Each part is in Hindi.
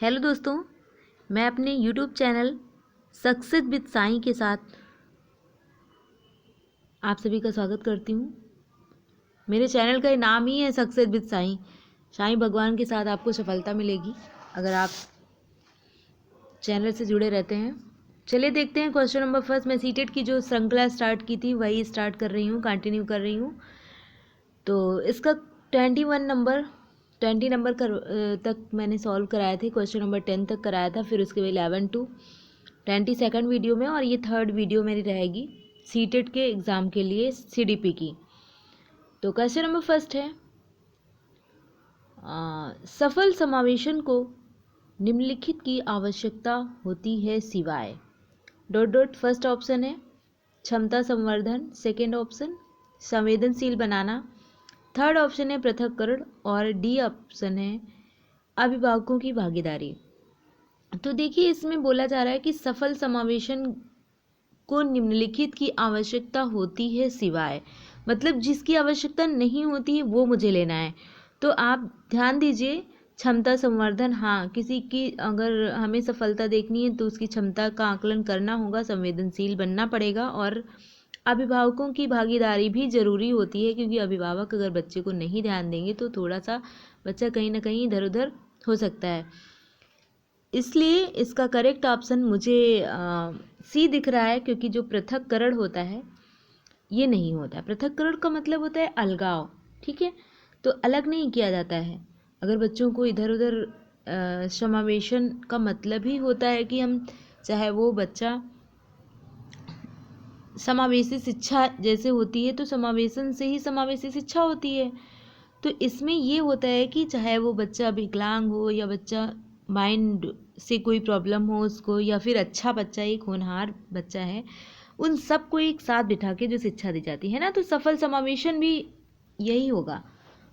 हेलो दोस्तों, मैं अपने YouTube channel success with Sai के साथ आप सभी का स्वागत करती हूँ। मेरे चैनल का नाम ही है सक्सेस विद साईं। साईं भगवान के साथ आपको सफलता मिलेगी अगर आप चैनल से जुड़े रहते हैं। चलिए देखते हैं क्वेश्चन नंबर फर्स्ट। मैं सीटेट की जो श्रृंखला स्टार्ट की थी वही स्टार्ट कर रही हूँ, कंटिन्यू कर रही हूँ। तो इसका 20 नंबर तक मैंने सॉल्व कराए थे। क्वेश्चन नंबर 10 तक कराया था, फिर उसके बाद 11 टू 20 सेकंड वीडियो में, और ये थर्ड वीडियो मेरी रहेगी सीटेट के एग्ज़ाम के लिए सीडीपी की। तो क्वेश्चन नंबर फर्स्ट है, सफल समावेशन को निम्नलिखित की आवश्यकता होती है सिवाय डॉट डॉट। फर्स्ट ऑप्शन है क्षमता संवर्धन, सेकेंड ऑप्शन संवेदनशील बनाना, थर्ड ऑप्शन है पृथक्करण, और डी ऑप्शन है अभिभावकों की भागीदारी। तो देखिए, इसमें बोला जा रहा है कि सफल समावेशन को निम्नलिखित की आवश्यकता होती है सिवाय, मतलब जिसकी आवश्यकता नहीं होती है वो मुझे लेना है। तो आप ध्यान दीजिए, क्षमता संवर्धन, हाँ किसी की अगर हमें सफलता देखनी है तो उसकी क्षमता का आकलन करना होगा, संवेदनशील बनना पड़ेगा, और अभिभावकों की भागीदारी भी ज़रूरी होती है, क्योंकि अभिभावक अगर बच्चे को नहीं ध्यान देंगे तो थोड़ा सा बच्चा कहीं ना कहीं इधर उधर हो सकता है। इसलिए इसका करेक्ट ऑप्शन मुझे सी दिख रहा है, क्योंकि जो पृथक्करण होता है ये नहीं होता है। पृथक्करण का मतलब होता है अलगाव, ठीक है। तो अलग नहीं किया जाता है। अगर बच्चों को इधर उधर समावेशन का मतलब ही होता है कि हम, चाहे वो बच्चा समावेशी शिक्षा जैसे होती है तो समावेशन से ही समावेशी शिक्षा होती है। तो इसमें ये होता है कि चाहे वो बच्चा विकलांग हो या बच्चा माइंड से कोई प्रॉब्लम हो उसको, या फिर अच्छा बच्चा, एक होनहार बच्चा है, उन सबको एक साथ बिठा के जो शिक्षा दी जाती है ना, तो सफल समावेशन भी यही होगा।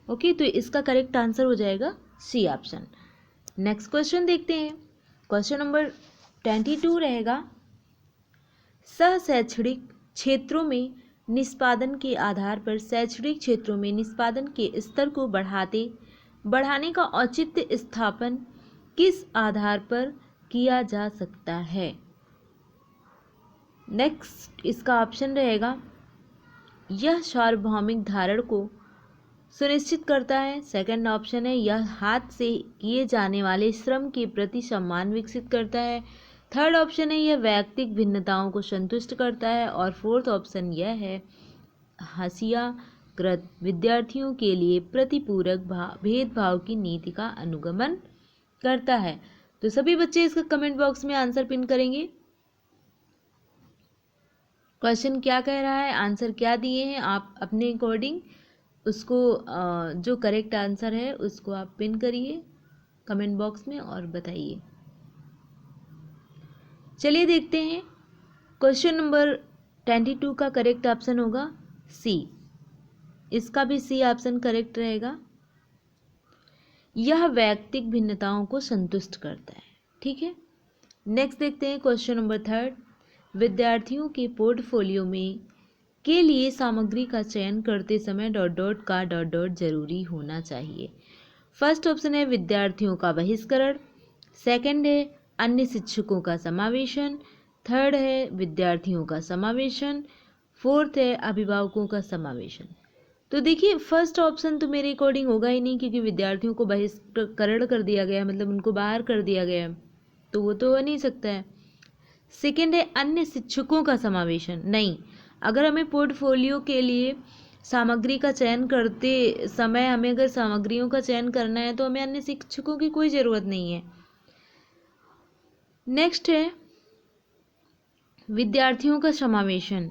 ओके, तो इसका करेक्ट आंसर हो जाएगा सी ऑप्शन। नेक्स्ट क्वेश्चन देखते हैं। क्वेश्चन नंबर 22 रहेगा, सह शैक्षणिक क्षेत्रों में निष्पादन के आधार पर शैक्षणिक क्षेत्रों में निष्पादन के स्तर को बढ़ाने का औचित्य स्थापन किस आधार पर किया जा सकता है। नेक्स्ट इसका ऑप्शन रहेगा, यह सार्वभौमिक धारण को सुनिश्चित करता है। सेकंड ऑप्शन है, यह हाथ से किए जाने वाले श्रम के प्रति सम्मान विकसित करता है। थर्ड ऑप्शन है, यह वैयक्तिक भिन्नताओं को संतुष्ट करता है, और फोर्थ ऑप्शन यह है, हाशियाकृत विद्यार्थियों के लिए प्रतिपूरक भेदभाव की नीति का अनुगमन करता है। तो सभी बच्चे इसका कमेंट बॉक्स में आंसर पिन करेंगे। क्वेश्चन क्या कह रहा है, आंसर क्या दिए हैं, आप अपने अकॉर्डिंग उसको जो करेक्ट आंसर है उसको आप पिन करिए कमेंट बॉक्स में और बताइए। चलिए देखते हैं। क्वेश्चन नंबर 22 का करेक्ट ऑप्शन होगा सी। इसका भी सी ऑप्शन करेक्ट रहेगा। यह वैयक्तिक भिन्नताओं को संतुष्ट करता है, ठीक है। नेक्स्ट देखते हैं क्वेश्चन नंबर 3। विद्यार्थियों के पोर्टफोलियो में के लिए सामग्री का चयन करते समय डॉट डॉट का डॉट डॉट जरूरी होना चाहिए। फर्स्ट ऑप्शन है विद्यार्थियों का बहिष्करण, सेकंड है अन्य शिक्षकों का समावेशन, थर्ड है विद्यार्थियों का समावेशन, फोर्थ है अभिभावकों का समावेशन। तो देखिए, फर्स्ट ऑप्शन तो मेरे अकॉर्डिंग होगा ही नहीं, क्योंकि विद्यार्थियों को बहिष्करण कर दिया गया है, मतलब उनको बाहर कर दिया गया है, तो वो तो हो नहीं सकता है। सेकंड है अन्य शिक्षकों का समावेशन, नहीं, अगर हमें पोर्टफोलियो के लिए सामग्री का चयन करते समय हमें अगर सामग्रियों का चयन करना है तो हमें अन्य शिक्षकों की कोई ज़रूरत नहीं है। नेक्स्ट है विद्यार्थियों का समावेशन,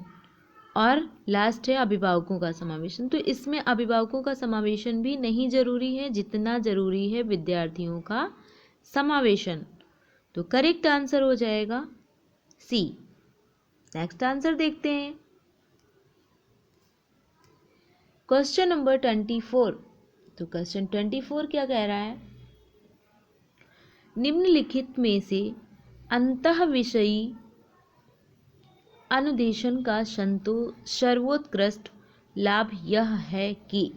और लास्ट है अभिभावकों का समावेशन। तो इसमें अभिभावकों का समावेशन भी नहीं जरूरी है जितना जरूरी है विद्यार्थियों का समावेशन। तो करेक्ट आंसर हो जाएगा सी। नेक्स्ट आंसर देखते हैं। Question number 24। तो क्वेश्चन 24 क्या कह रहा है, निम्नलिखित में से अंतः विषयी अनुदेशन का सर्वोत्कृष्ट लाभ यह है कि,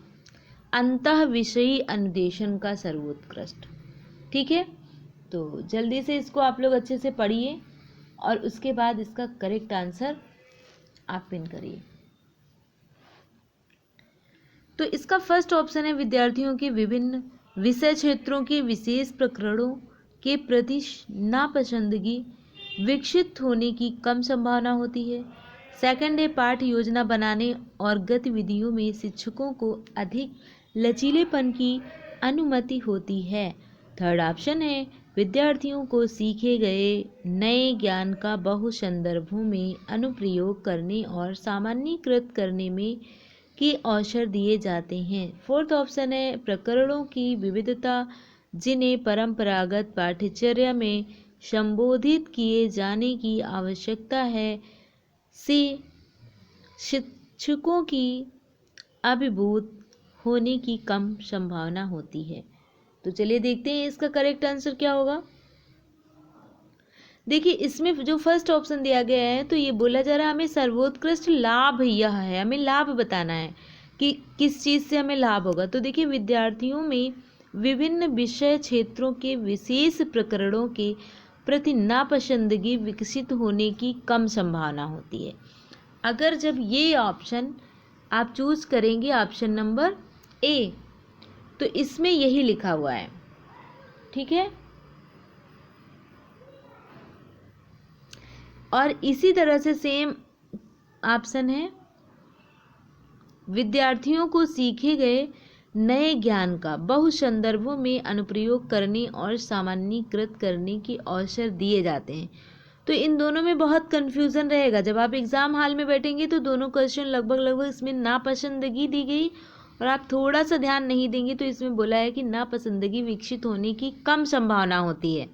अंतः विषयी अनुदेशन का सर्वोत्कृष्ट, ठीक है। तो जल्दी से इसको आप लोग अच्छे से पढ़िए और उसके बाद इसका करेक्ट आंसर आप पिन करिए। तो इसका फर्स्ट ऑप्शन है विद्यार्थियों के विभिन्न विषय क्षेत्रों के विशेष प्रकरणों के प्रति नापसंदगी विकसित होने की कम संभावना होती है। सेकंड है पाठ योजना बनाने और गतिविधियों में शिक्षकों को अधिक लचीलेपन की अनुमति होती है। थर्ड ऑप्शन है विद्यार्थियों को सीखे गए नए ज्ञान का बहु संदर्भों में अनुप्रयोग करने और सामान्यीकृत करने में के अवसर दिए जाते हैं। फोर्थ ऑप्शन है प्रकरणों की विविधता जिन्हें परंपरागत पाठ्यचर्या में संबोधित किए जाने की आवश्यकता है से शिक्षकों की अभिभूत होने की कम संभावना होती है। तो चलिए देखते हैं इसका करेक्ट आंसर क्या होगा। देखिए इसमें जो फर्स्ट ऑप्शन दिया गया है तो ये बोला जा रहा है हमें सर्वोत्कृष्ट लाभ यह है, हमें लाभ बताना है कि किस चीज़ से हमें लाभ होगा। तो देखिए विद्यार्थियों में विभिन्न विषय क्षेत्रों के विशेष प्रकरणों के प्रति नापसंदगी विकसित होने की कम संभावना होती है। अगर जब ये ऑप्शन आप चूज करेंगे ऑप्शन नंबर ए तो इसमें यही लिखा हुआ है, ठीक है। और इसी तरह से सेम ऑप्शन है विद्यार्थियों को सीखे गए नए ज्ञान का बहु संदर्भों में अनुप्रयोग करने और सामान्यीकृत करने के अवसर दिए जाते हैं। तो इन दोनों में बहुत कन्फ्यूज़न रहेगा। जब आप एग्ज़ाम हॉल में बैठेंगे तो दोनों क्वेश्चन लगभग इसमें नापसंदगी दी गई और आप थोड़ा सा ध्यान नहीं देंगे तो इसमें बोला है कि नापसंदगी विकसित होने की कम संभावना होती है।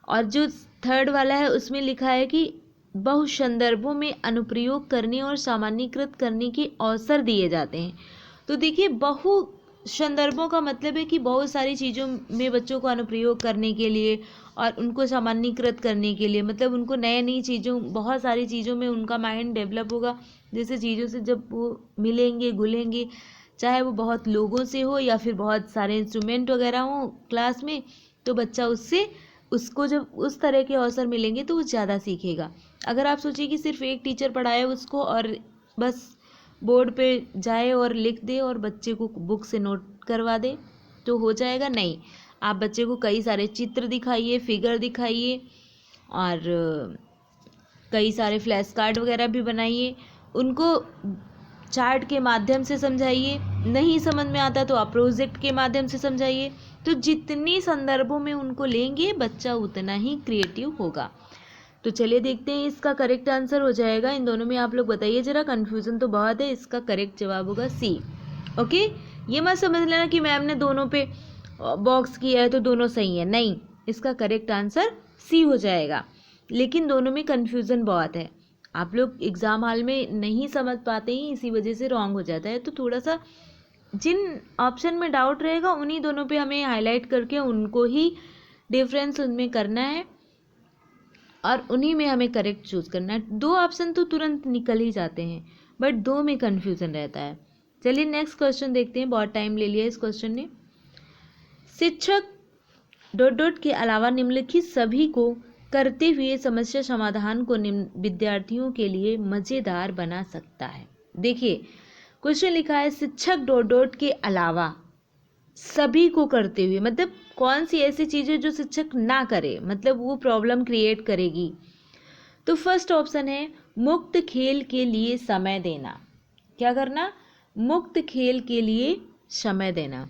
और जो थर्ड वाला है उसमें लिखा है कि बहु संदर्भों में अनुप्रयोग करने और सामान्यीकृत करने के अवसर दिए जाते हैं। तो देखिए बहु संदर्भों का मतलब है कि बहुत सारी चीज़ों में बच्चों को अनुप्रयोग करने के लिए और उनको सामान्यीकृत करने के लिए, मतलब उनको नए नई चीज़ों बहुत सारी चीज़ों में उनका माइंड डेवलप होगा। जैसे चीज़ों से जब वो मिलेंगे घुलेंगे, चाहे वो बहुत लोगों से हो या फिर बहुत सारे इंस्ट्रूमेंट वगैरह हो क्लास में, तो बच्चा उसको जब उस तरह के अवसर मिलेंगे तो वो ज़्यादा सीखेगा। अगर आप सोचिए कि सिर्फ एक टीचर पढ़ाए उसको और बस बोर्ड पे जाए और लिख दे और बच्चे को बुक से नोट करवा दे तो हो जाएगा, नहीं। आप बच्चे को कई सारे चित्र दिखाइए, फिगर दिखाइए और कई सारे फ्लैश कार्ड वगैरह भी बनाइए, उनको चार्ट के माध्यम से समझाइए। नहीं समझ में आता तो आप प्रोजेक्ट के माध्यम से समझाइए। तो जितनी संदर्भों में उनको लेंगे बच्चा उतना ही क्रिएटिव होगा। तो चलिए देखते हैं इसका करेक्ट आंसर हो जाएगा। इन दोनों में आप लोग बताइए जरा, कन्फ्यूज़न तो बहुत है। इसका करेक्ट जवाब होगा सी। ओके, ये मत समझ लेना कि मैम ने दोनों पे बॉक्स किया है तो दोनों सही है, नहीं, इसका करेक्ट आंसर सी हो जाएगा। लेकिन दोनों में कन्फ्यूज़न बहुत है, आप लोग एग्ज़ाम हॉल में नहीं समझ पाते ही, इसी वजह से रॉन्ग हो जाता है। तो थोड़ा सा जिन ऑप्शन में डाउट रहेगा उन्हीं दोनों पे हमें हाईलाइट करके उनको ही डिफरेंस उनमें करना है और उन्हीं में हमें करेक्ट चूज़ करना है। दो ऑप्शन तो तुरंत निकल ही जाते हैं बट दो में कन्फ्यूज़न रहता है। चलिए नेक्स्ट क्वेश्चन देखते हैं, बहुत टाइम ले लिया इस क्वेश्चन ने। शिक्षक ... के अलावा निम्नलिखित सभी को करते हुए समस्या समाधान को विद्यार्थियों के लिए मज़ेदार बना सकता है। देखिए क्वेश्चन लिखा है शिक्षक ... के अलावा सभी को करते हुए, मतलब कौन सी ऐसी चीज़ें जो शिक्षक ना करे, मतलब वो प्रॉब्लम क्रिएट करेगी। तो फर्स्ट ऑप्शन है मुक्त खेल के लिए समय देना। क्या करना? मुक्त खेल के लिए समय देना।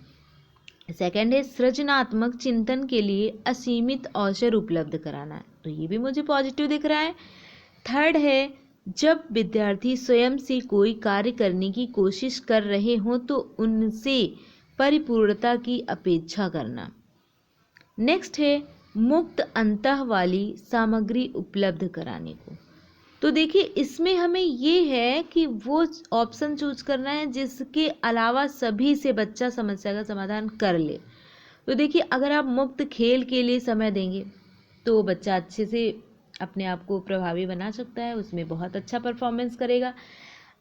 सेकंड है सृजनात्मक चिंतन के लिए असीमित अवसर उपलब्ध कराना, तो ये भी मुझे पॉजिटिव दिख रहा है। थर्ड है जब विद्यार्थी स्वयं से कोई कार्य करने की कोशिश कर रहे हों तो उनसे परिपूर्णता की अपेक्षा करना। नेक्स्ट है मुक्त अंतः वाली सामग्री उपलब्ध कराने को। तो देखिए इसमें हमें ये है कि वो ऑप्शन चूज करना है जिसके अलावा सभी से बच्चा समस्या का समाधान कर ले। तो देखिए अगर आप मुक्त खेल के लिए समय देंगे तो बच्चा अच्छे से अपने आप को प्रभावी बना सकता है, उसमें बहुत अच्छा परफॉर्मेंस करेगा।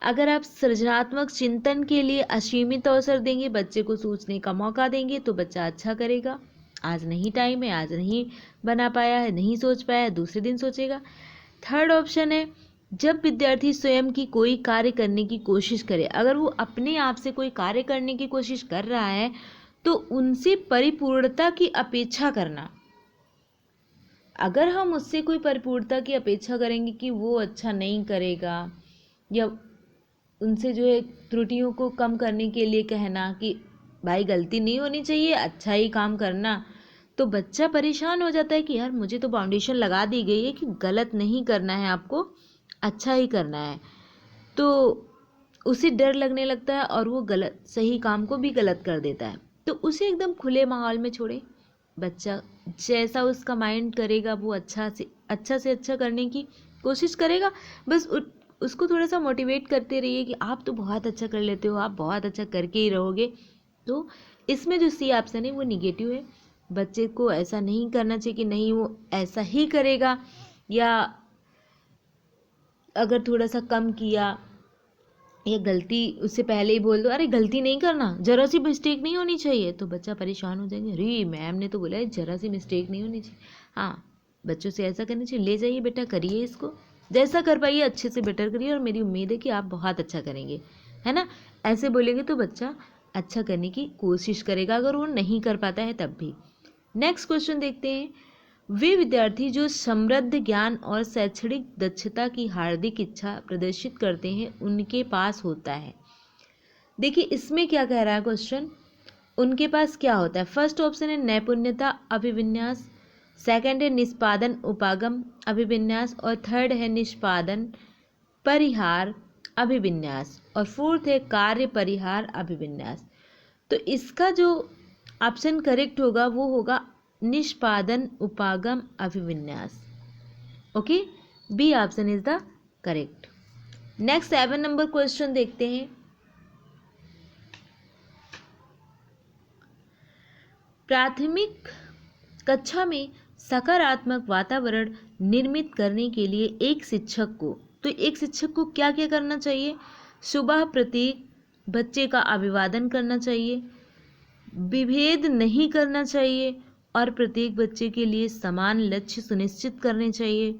अगर आप सृजनात्मक चिंतन के लिए असीमित अवसर देंगे, बच्चे को सोचने का मौका देंगे तो बच्चा अच्छा करेगा। आज नहीं टाइम है, आज नहीं बना पाया है, नहीं सोच पाया है, दूसरे दिन सोचेगा। थर्ड ऑप्शन है जब विद्यार्थी स्वयं की कोई कार्य करने की कोशिश करे, अगर वो अपने आप से कोई कार्य करने की कोशिश कर रहा है तो उनसे परिपूर्णता की अपेक्षा करना। अगर हम उससे कोई परिपूर्णता की अपेक्षा करेंगे कि वो अच्छा नहीं करेगा, या उनसे जो है त्रुटियों को कम करने के लिए कहना कि भाई गलती नहीं होनी चाहिए, अच्छा ही काम करना, तो बच्चा परेशान हो जाता है कि यार मुझे तो फाउंडेशन लगा दी गई है कि गलत नहीं करना है, आपको अच्छा ही करना है। तो उसे डर लगने लगता है और वो गलत सही काम को भी गलत कर देता है। तो उसे एकदम खुले माहौल में छोड़े, बच्चा जैसा उसका माइंड करेगा वो अच्छा से अच्छा करने की कोशिश करेगा। बस उसको थोड़ा सा मोटिवेट करते रहिए कि आप तो बहुत अच्छा कर लेते हो, आप बहुत अच्छा करके ही रहोगे। तो इसमें जो सी ऑप्शन है वो निगेटिव है। बच्चे को ऐसा नहीं करना चाहिए कि नहीं वो ऐसा ही करेगा, या अगर थोड़ा सा कम किया या गलती उससे पहले ही बोल दो, अरे गलती नहीं करना, जरा सी मिस्टेक नहीं होनी चाहिए, तो बच्चा परेशान हो जाएंगे, अरे मैम ने तो बोला है जरा सी मिस्टेक नहीं होनी चाहिए। हाँ, बच्चों से ऐसा करना चाहिए, ले जाइए बेटा करिए इसको, जैसा कर पाइए अच्छे से बेटर करिए और मेरी उम्मीद है कि आप बहुत अच्छा करेंगे, है ना। ऐसे बोलेंगे तो बच्चा अच्छा करने की कोशिश करेगा, अगर वो नहीं कर पाता है तब भी। नेक्स्ट क्वेश्चन देखते हैं। वे विद्यार्थी जो समृद्ध ज्ञान और शैक्षणिक दक्षता की हार्दिक इच्छा प्रदर्शित करते हैं उनके पास होता है। देखिए इसमें क्या कह रहा है क्वेश्चन, उनके पास क्या होता है। फर्स्ट ऑप्शन है नैपुण्यता अभिविन्यास, सेकंड है निष्पादन उपागम अभिविन्यास, और थर्ड है निष्पादन परिहार अभिविन्यास, और फोर्थ है कार्य परिहार अभिविन्यास। तो इसका जो ऑप्शन करेक्ट होगा वो होगा निष्पादन उपागम अभिविन्यास। Okay, B option is the correct. Next 7 number question देखते हैं। प्राथमिक कक्षा में सकारात्मक वातावरण निर्मित करने के लिए एक शिक्षक को क्या क्या करना चाहिए। सुबह प्रत्येक बच्चे का अभिवादन करना चाहिए, विभेद नहीं करना चाहिए और प्रत्येक बच्चे के लिए समान लक्ष्य सुनिश्चित करने चाहिए।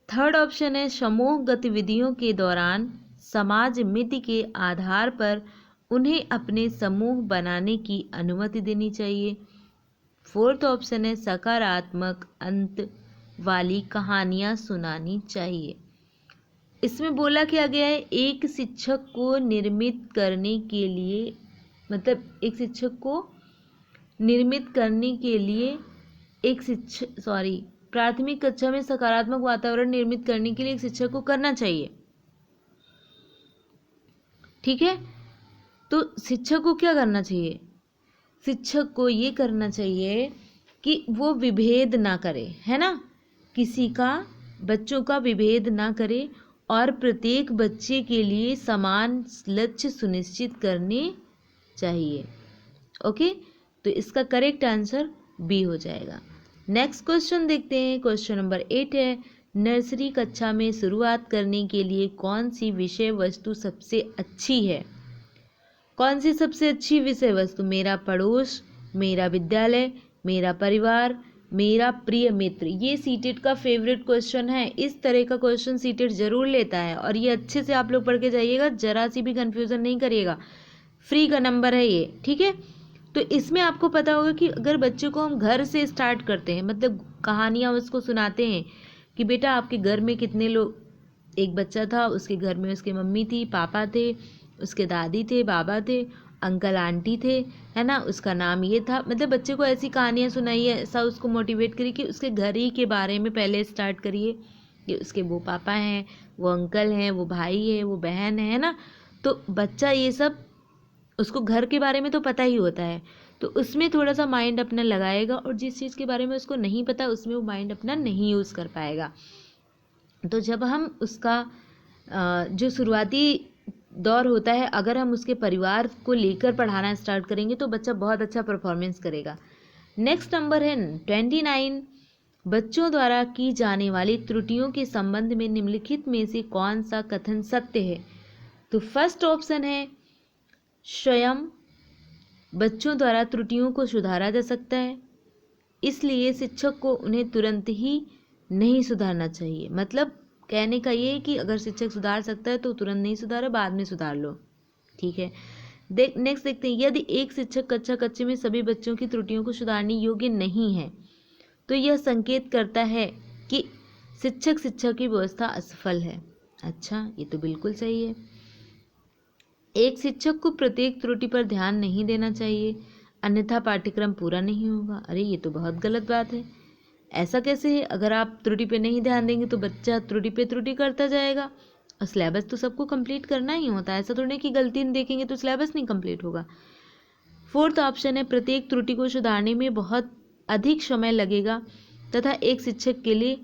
थर्ड ऑप्शन है समूह गतिविधियों के दौरान समाज मिति के आधार पर उन्हें अपने समूह बनाने की अनुमति देनी चाहिए। फोर्थ ऑप्शन है सकारात्मक अंत वाली कहानियाँ सुनानी चाहिए। इसमें बोला क्या गया है, एक शिक्षक को निर्मित करने के लिए, मतलब एक शिक्षक को निर्मित करने के लिए प्राथमिक कक्षा में सकारात्मक वातावरण निर्मित करने के लिए एक शिक्षक को करना चाहिए। ठीक है, तो शिक्षक को क्या करना चाहिए, शिक्षक को ये करना चाहिए कि वो विभेद ना करे, है ना, किसी का बच्चों का विभेद ना करे और प्रत्येक बच्चे के लिए समान लक्ष्य सुनिश्चित करने चाहिए। ओके, तो इसका करेक्ट आंसर बी हो जाएगा। नेक्स्ट क्वेश्चन देखते हैं। क्वेश्चन नंबर 8 है, नर्सरी कक्षा में शुरुआत करने के लिए कौन सी विषय वस्तु सबसे अच्छी है। कौन सी सबसे अच्छी विषय वस्तु, मेरा पड़ोस, मेरा विद्यालय, मेरा परिवार, मेरा प्रिय मित्र। ये सीटेट का फेवरेट क्वेश्चन है। इस तरह का क्वेश्चन सीटेट जरूर लेता है और ये अच्छे से आप लोग पढ़ के जाइएगा, जरा सी भी कंफ्यूजन नहीं करिएगा, फ्री का नंबर है ये। ठीक है, तो इसमें आपको पता होगा कि अगर बच्चों को हम घर से स्टार्ट करते हैं, मतलब कहानियाँ उसको सुनाते हैं कि बेटा आपके घर में कितने लोग, एक बच्चा था, उसके घर में उसकी मम्मी थी, पापा थे, उसके दादी थे, बाबा थे, अंकल आंटी थे, है ना, उसका नाम ये था। मतलब बच्चे को ऐसी कहानियाँ सुनाइए, ऐसा उसको मोटिवेट करिए कि उसके घर ही के बारे में पहले स्टार्ट करिए कि उसके वो पापा हैं, वो अंकल हैं, वो भाई है, वो बहन है ना। तो बच्चा ये सब उसको घर के बारे में तो पता ही होता है, तो उसमें थोड़ा सा माइंड अपना लगाएगा और जिस चीज़ के बारे में उसको नहीं पता उसमें वो माइंड अपना नहीं यूज़ कर पाएगा। तो जब हम उसका जो शुरुआती दौर होता है, अगर हम उसके परिवार को लेकर पढ़ाना स्टार्ट करेंगे तो बच्चा बहुत अच्छा परफॉर्मेंस करेगा। नेक्स्ट नंबर है 29, बच्चों द्वारा की जाने वाली त्रुटियों के संबंध में निम्नलिखित में से कौन सा कथन सत्य है। तो फर्स्ट ऑप्शन है स्वयं बच्चों द्वारा त्रुटियों को सुधारा जा सकता है। इसलिए शिक्षक को उन्हें तुरंत ही नहीं सुधारना चाहिए। मतलब कहने का ये है कि अगर शिक्षक सुधार सकता है तो तुरंत नहीं सुधारो, बाद में सुधार लो। ठीक है, नेक्स्ट देखते हैं, यदि एक शिक्षक कक्षा कक्षा में सभी बच्चों की त्रुटियों को सुधारने योग्य नहीं है तो यह संकेत करता है कि शिक्षक शिक्षा की व्यवस्था असफल है। अच्छा, ये तो बिल्कुल सही है। एक शिक्षक को प्रत्येक त्रुटि पर ध्यान नहीं देना चाहिए, अन्यथा पाठ्यक्रम पूरा नहीं होगा। अरे ये तो बहुत गलत बात है। ऐसा कैसे है? अगर आप त्रुटि पे नहीं ध्यान देंगे तो बच्चा त्रुटि पे त्रुटि करता जाएगा, और सिलेबस तो सबको कंप्लीट करना ही होता है। ऐसा थोड़ी कि गलती देखेंगे तो सिलेबस नहीं कंप्लीट होगा। फोर्थ ऑप्शन है, प्रत्येक त्रुटि को सुधारने में बहुत अधिक समय लगेगा तथा एक शिक्षक के लिए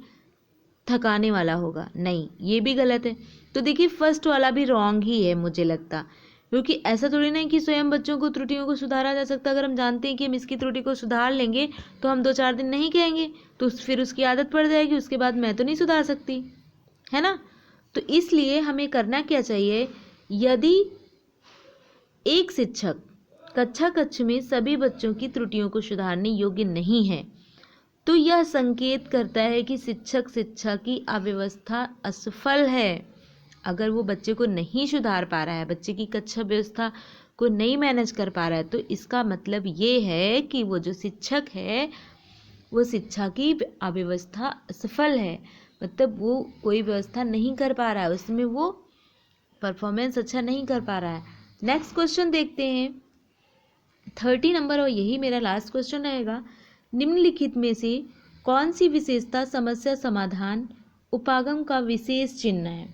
थकाने वाला होगा। नहीं, ये भी गलत है। तो देखिए, फर्स्ट वाला भी रॉन्ग ही है मुझे लगता, क्योंकि ऐसा थोड़ी ना है कि स्वयं बच्चों को त्रुटियों को सुधारा जा सकता। अगर हम जानते हैं कि हम इसकी त्रुटि को सुधार लेंगे तो हम 2-4 दिन नहीं कहेंगे, तो फिर उसकी आदत पड़ जाएगी, उसके बाद मैं तो नहीं सुधार सकती, है ना। तो इसलिए हमें करना क्या चाहिए, यदि एक शिक्षक कक्षा कक्ष में सभी बच्चों की त्रुटियों को सुधारने योग्य नहीं है तो यह संकेत करता है कि शिक्षक शिक्षा की अव्यवस्था असफल है। अगर वो बच्चे को नहीं सुधार पा रहा है, बच्चे की कक्षा व्यवस्था को नहीं मैनेज कर पा रहा है, तो इसका मतलब ये है कि वो जो शिक्षक है वो शिक्षा की अव्यवस्था असफल है। मतलब वो कोई व्यवस्था नहीं कर पा रहा है, उसमें वो परफॉर्मेंस अच्छा नहीं कर पा रहा है। नेक्स्ट क्वेश्चन देखते हैं, 30 नंबर, और यही मेरा लास्ट क्वेश्चन रहेगा। निम्नलिखित में से कौन सी विशेषता समस्या समाधान उपागम का विशेष चिन्ह है?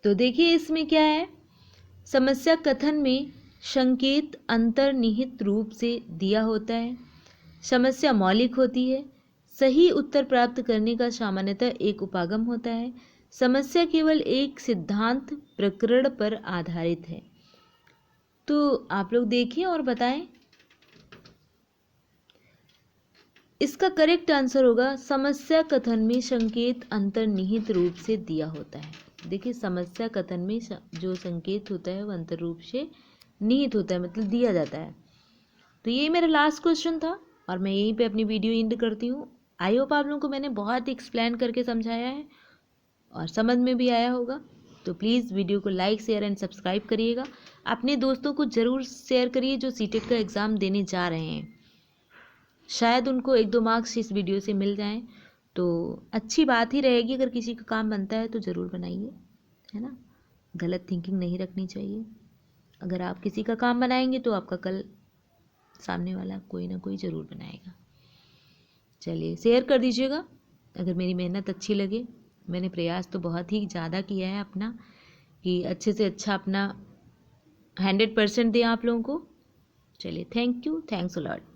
तो देखिए इसमें क्या है, समस्या कथन में संकेत अंतर्निहित रूप से दिया होता है, समस्या मौलिक होती है, सही उत्तर प्राप्त करने का सामान्यतः एक उपागम होता है, समस्या केवल एक सिद्धांत प्रकरण पर आधारित है। तो आप लोग देखिए और बताएं। इसका करेक्ट आंसर होगा, समस्या कथन में संकेत अंतर्निहित रूप से दिया होता है। देखिए, समस्या कथन में जो संकेत होता है वो अंतर रूप से निहित होता है, मतलब दिया जाता है। तो ये मेरा लास्ट क्वेश्चन था और मैं यहीं पे अपनी वीडियो एंड करती हूँ। आई होप आप लोगों को मैंने बहुत एक्सप्लेन करके समझाया है और समझ में भी आया होगा। तो प्लीज़ वीडियो को लाइक, शेयर एंड सब्सक्राइब करिएगा। अपने दोस्तों को ज़रूर शेयर करिए जो सीटेट का एग्ज़ाम देने जा रहे हैं, शायद उनको 1-2 मार्क्स इस वीडियो से मिल जाएं, तो अच्छी बात ही रहेगी। अगर किसी का काम बनता है तो ज़रूर बनाइए, है ना। गलत थिंकिंग नहीं रखनी चाहिए। अगर आप किसी का काम बनाएंगे तो आपका कल सामने वाला कोई ना कोई ज़रूर बनाएगा। चलिए, शेयर कर दीजिएगा अगर मेरी मेहनत अच्छी लगे। मैंने प्रयास तो बहुत ही ज़्यादा किया है अपना, कि अच्छे से अच्छा अपना 100% दें आप लोगों को। चलिए, thank you, thanks a lot.